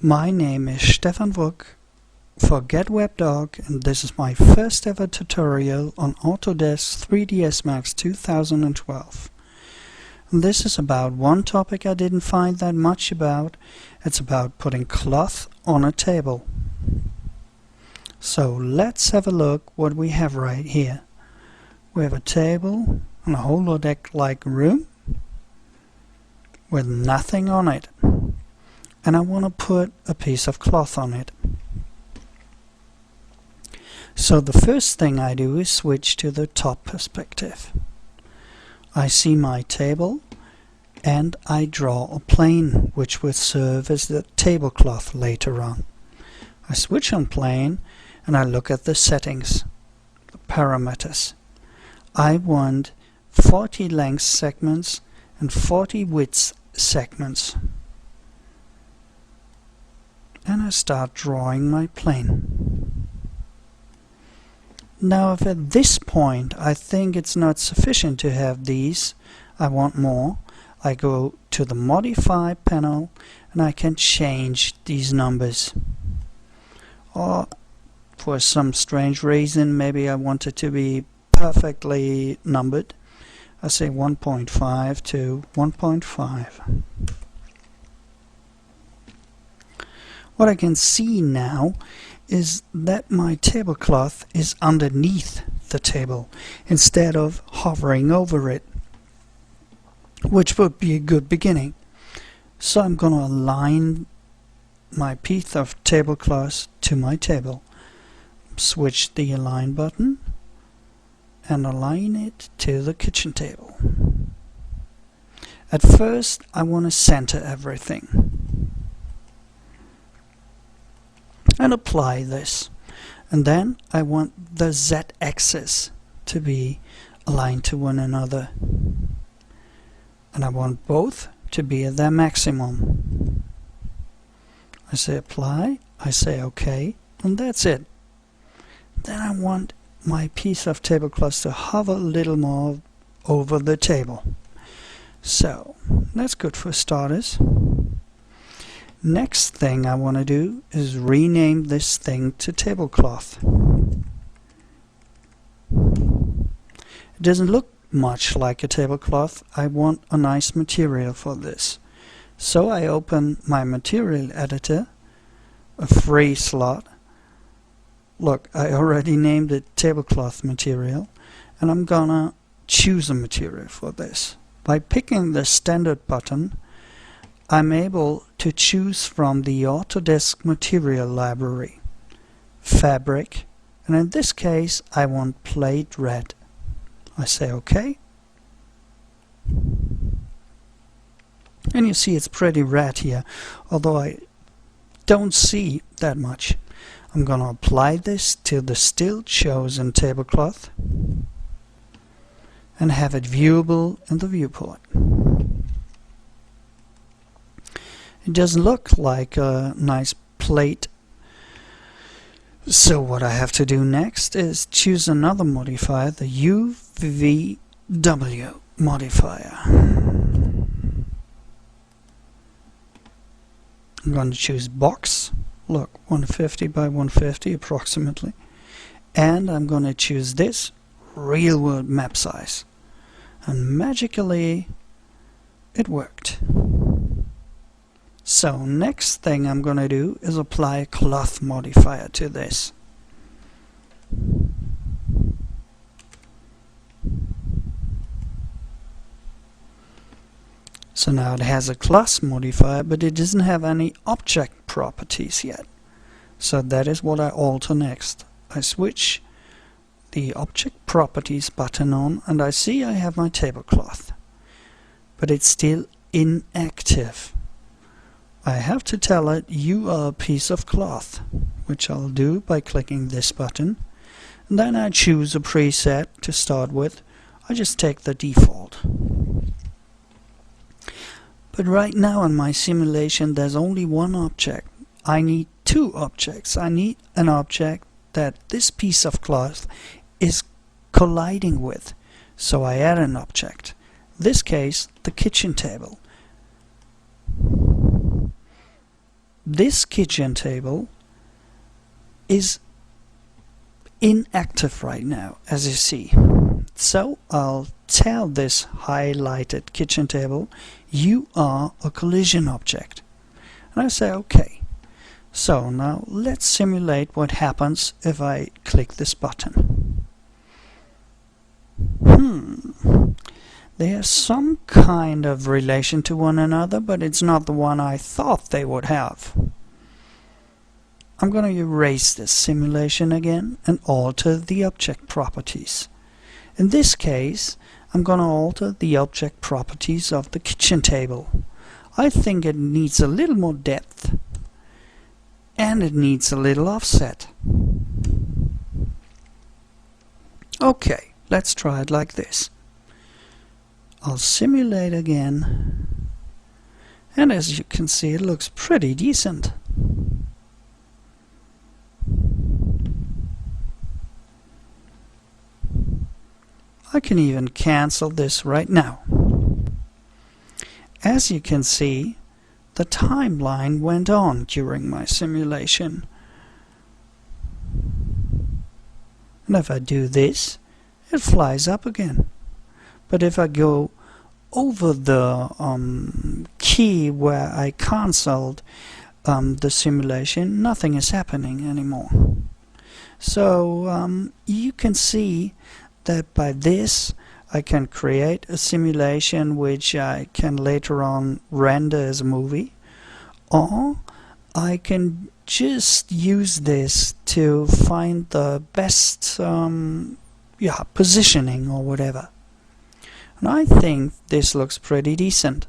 My name is Stefan Wook for GetWebDog, and this is my first ever tutorial on Autodesk 3ds Max 2012. And this is about one topic I didn't find that much about. It's about putting cloth on a table. So let's have a look what we have right here. We have a table and a holodeck-like room with nothing on it. And I want to put a piece of cloth on it. So the first thing I do is switch to the top perspective. I see my table and I draw a plane which will serve as the tablecloth later on. I switch on plane and I look at the settings, the parameters. I want 40 length segments and 40 width segments. And I start drawing my plane. Now if at this point I think it's not sufficient to have these, I want more, I go to the Modify panel and I can change these numbers. Or for some strange reason, maybe I want it to be perfectly numbered. I say 1.5 to 1.5. What I can see now is that my tablecloth is underneath the table instead of hovering over it, which would be a good beginning. So I'm going to align my piece of tablecloth to my table. Switch the Align button and align it to the kitchen table. At first I want to center everything and apply this, and then I want the Z-axis to be aligned to one another, and I want both to be at their maximum. I say apply, I say OK, and that's it. Then I want my piece of tablecloth to hover a little more over the table. So that's good for starters. Next thing I want to do is rename this thing to tablecloth. It doesn't look much like a tablecloth. I want a nice material for this. So I open my material editor, a free slot. Look, I already named it tablecloth material, and I'm gonna choose a material for this. By picking the standard button, I'm able to choose from the Autodesk material library, fabric, and in this case I want plate red. I say OK, and you see it's pretty red here, although I don't see that much. I'm going to apply this to the still chosen tablecloth and have it viewable in the viewport. It doesn't look like a nice plate, so what I have to do next is choose another modifier, the UVW modifier. I'm going to choose box, look, 150 by 150 approximately, and I'm going to choose this real world map size, and magically it worked. So next thing I'm going to do is apply a cloth modifier to this. So now it has a class modifier, but it doesn't have any object properties yet. So that is what I alter next. I switch the object properties button on and I see I have my tablecloth, but it's still inactive. I have to tell it you are a piece of cloth, which I'll do by clicking this button, and then I choose a preset to start with. I just take the default. But right now in my simulation there's only one object. I need two objects. I need an object that this piece of cloth is colliding with. So I add an object. In this case, the kitchen table. this kitchen table is inactive right now, as you see. So I'll tell this highlighted kitchen table, you are a collision object. And I say OK. So now let's simulate what happens if I click this button. There's some kind of relation to one another, but it's not the one I thought they would have. I'm going to erase this simulation again and alter the object properties. In this case, I'm going to alter the object properties of the kitchen table. I think it needs a little more depth and it needs a little offset. Okay, let's try it like this. I'll simulate again, and as you can see, it looks pretty decent. I can even cancel this right now. As you can see, the timeline went on during my simulation. And if I do this, it flies up again. But if I go over the key where I canceled the simulation, nothing is happening anymore. So you can see that by this I can create a simulation which I can later on render as a movie, or I can just use this to find the best positioning or whatever. And I think this looks pretty decent.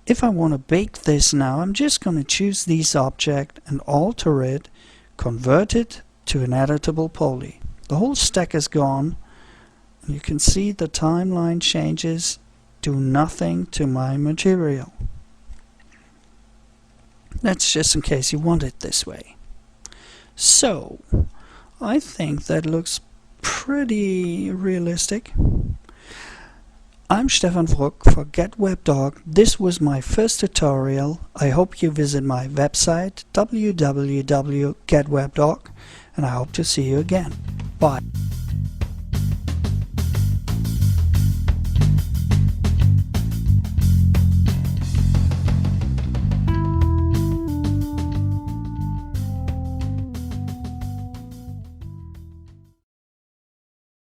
If I want to bake this now, I'm just going to choose this object and alter it, convert it to an editable poly. The whole stack is gone. You can see the timeline changes do nothing to my material. That's just in case you want it this way. So, I think that looks pretty realistic. I'm Stefan Fruck for GetWebDoc. This was my first tutorial. I hope you visit my website www.getwebdoc, and I hope to see you again. Bye.